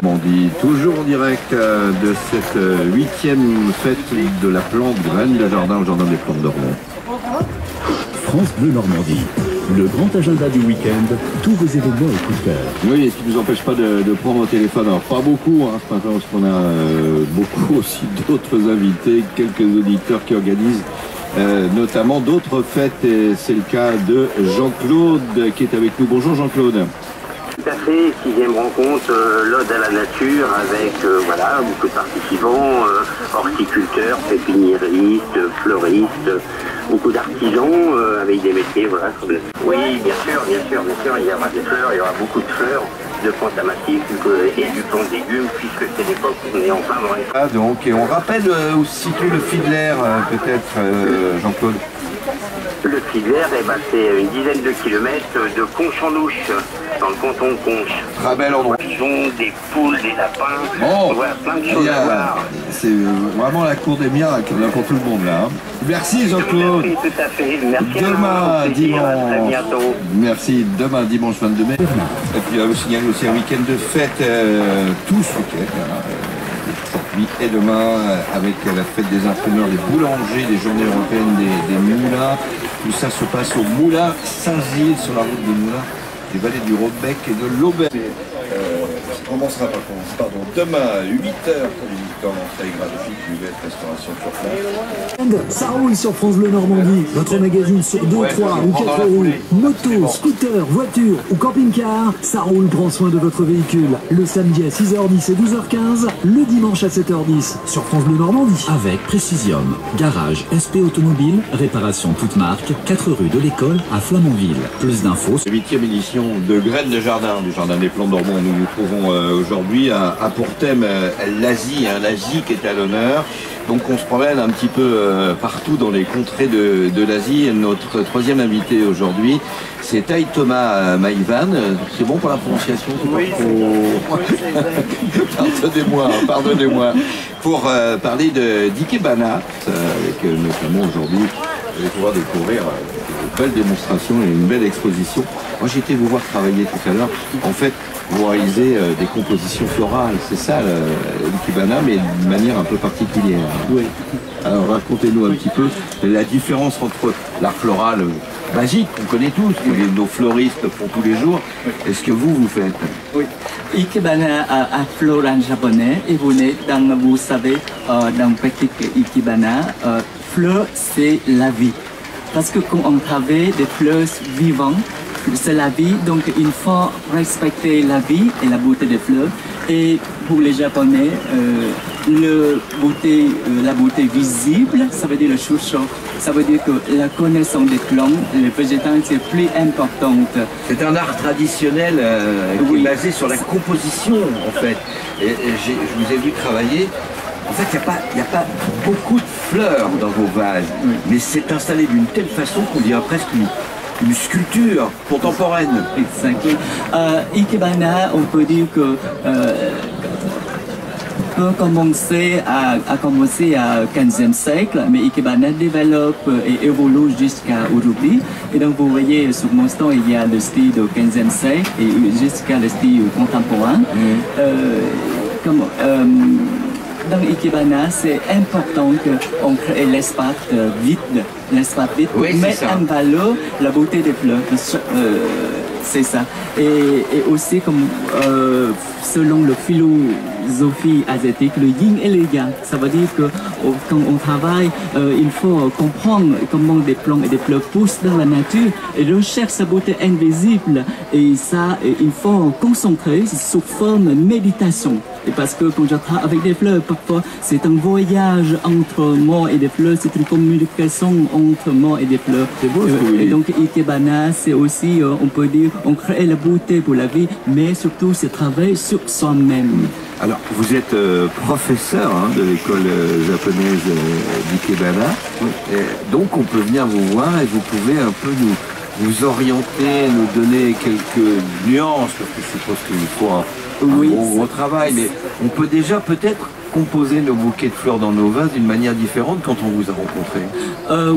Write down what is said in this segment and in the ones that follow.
On dit toujours en direct de cette 8e fête de la plante graine de jardin au Jardin des Plantes d'Orléans. France Bleu Normandie, le grand agenda du week-end, tous vos événements et coups de cœur. Oui, et ce qui ne nous empêche pas de prendre au téléphone. Alors pas beaucoup, hein, ce matin, parce qu'on a beaucoup aussi d'autres invités, quelques auditeurs qui organisent notamment d'autres fêtes. Et c'est le cas de Jean-Claude qui est avec nous. Bonjour Jean-Claude. Tout à fait, 6e rencontre, l'Ode à la nature, avec voilà, beaucoup de participants, horticulteurs, pépiniéristes, fleuristes, beaucoup d'artisans avec des métiers, voilà. Oui, bien sûr, il y aura des fleurs, il y aura beaucoup de fleurs, de plantes massifs et du plant de légumes, puisque c'est l'époque où on est en plein dans les... Ah donc, et on rappelle où se situe le Fiedler, peut-être, Jean-Claude. Le Fiedler, eh ben, c'est une dizaine de kilomètres de Conches-en-Ouche, dans le canton de Conches. Très bel endroit. Ils ont des poules, des lapins, bon, voilà, plein de choses à voir. C'est vraiment la cour des miracles pour tout le monde là. Hein. Merci Jean-Claude. Tout à fait, merci. Demain, dimanche. À très bientôt. Merci, demain, dimanche 22 mai. Et puis vous signale aussi un week-end de fête, tout ce week-end. Aujourd'hui et demain, avec la fête des imprimeurs, des boulangers, des journées européennes des moulins. Tout ça se passe au Moulin Saint-Gilles, sur la route des Moulins, des vallées du Robec et de l'Aubert. Ça commencera demain à 8h pour les visiteurs d'entrée gratuite, nouvelle restauration sur place. Ça roule sur France Bleu Normandie, votre magazine sur 2, 3 ou 4 roues, moto, scooter, voiture ou camping-car, ça roule, prend soin de votre véhicule. Le samedi à 6h10 et 12h15, le dimanche à 7h10 sur France Bleu Normandie. Avec Précisium, garage, SP automobile, réparation toute marque, 4 rue de l'École à Flamanville. Plus d'infos. 8e édition de Graines de Jardin, du Jardin des Plantes d'Orléans. Nous nous trouvons aujourd'hui à pour thème l'Asie, hein, l'Asie qui est à l'honneur. Donc on se promène un petit peu partout dans les contrées de l'Asie. Notre 3e invité aujourd'hui, c'est Tai Thomas Maïvan. C'est bon pour la prononciation? Oui, Pardonnez-moi. Pour parler d'Ikebana, avec notamment aujourd'hui, vous allez pouvoir découvrir une belle démonstration et une belle exposition. Moi j'ai été vous voir travailler tout à l'heure. En fait, vous réalisez des compositions florales, c'est ça l'Ikebana, mais d'une manière un peu particulière. Oui. Alors racontez-nous un petit peu la différence entre l'art floral basique qu'on connaît tous, que nos fleuristes font tous les jours, et ce que vous faites. Oui. Ikebana à floral japonais, et vous savez, dans la pratique Ikebana, fleur c'est la vie. Parce que quand on travaille des fleurs vivantes, c'est la vie, donc il faut respecter la vie et la beauté des fleurs. Et pour les Japonais, la beauté visible, ça veut dire le shusho. Ça veut dire que la connaissance des plantes, les végétales, c'est plus importante. C'est un art traditionnel qui est basé sur la composition, en fait. Et je vous ai vu travailler. En fait, il n'y a pas beaucoup de fleurs dans vos vases, mais c'est installé d'une telle façon qu'on dirait presque une sculpture contemporaine. Exactement. Ikebana, on peut dire que peut commencer à 15e siècle, mais Ikebana développe et évolue jusqu'à aujourd'hui. Et donc vous voyez sur mon stand, il y a le style du 15e siècle et jusqu'à le style contemporain. Dans Ikebana, c'est important qu'on crée l'espace vide, oui, mettre en valeur la beauté des fleurs. C'est ça. Et aussi, comme selon la philosophie asiatique, le yin et le yang, ça veut dire que quand on travaille, il faut comprendre comment des plantes et des fleurs poussent dans la nature et recherche sa beauté invisible. Et ça, il faut concentrer sous forme de méditation. Et parce que quand je travaille avec des fleurs, parfois, c'est un voyage entre moi et des fleurs, c'est une communication entre moi et des fleurs. C'est beau, et donc, Ikebana, c'est aussi, on peut dire, on crée la beauté pour la vie, mais surtout, c'est travailler sur soi-même. Alors, vous êtes professeur de l'école japonaise d'Ikebana, donc on peut venir vous voir et vous pouvez un peu nous orienter, nous donner quelques nuances, parce que je suppose qu'il faut Oui. Gros travail, mais on peut déjà peut-être composer nos bouquets de fleurs dans nos vases d'une manière différente quand on vous a rencontré.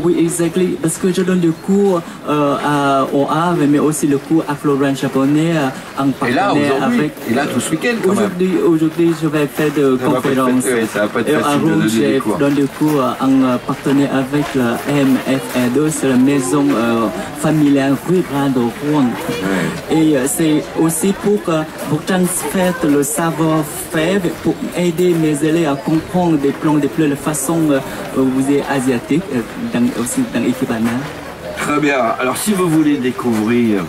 Oui, exactement. Parce que je donne le cours au Havre, mais aussi le cours à Florent japonais en partenariat avec. Et là, tout ce week-end, quand même. Aujourd'hui, je vais faire des conférences. Ça va pas être Et facile à de donner Rouge, des je cours. donne des cours en partenariat avec la MFR2, c'est la maison familiale rurale de Rouen. Ouais. Et c'est aussi pour transmettre le savoir-faire, pour aider mes élèves à comprendre des plans de fleurs de façon vous êtes asiatique, aussi dans l'équipe ANA. Très bien. Alors, si vous voulez découvrir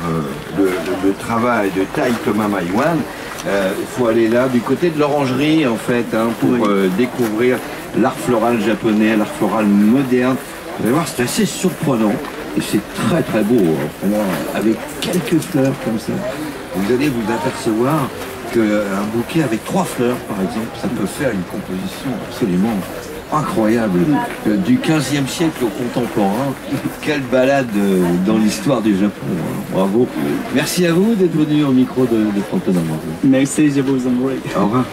le travail de Tai Thomas Maïwan, il faut aller là, du côté de l'orangerie, en fait, hein, pour découvrir l'art floral japonais, l'art floral moderne. Vous allez voir, c'est assez surprenant. Et c'est très très beau, hein, vraiment, avec quelques fleurs comme ça. Vous allez vous apercevoir qu'un bouquet avec 3 fleurs, par exemple, ça peut faire une composition absolument incroyable. Du 15e siècle au contemporain, quelle balade dans l'histoire du Japon. Hein. Bravo. Merci à vous d'être venu au micro de Fronton. Merci, je vous en prie. Au revoir.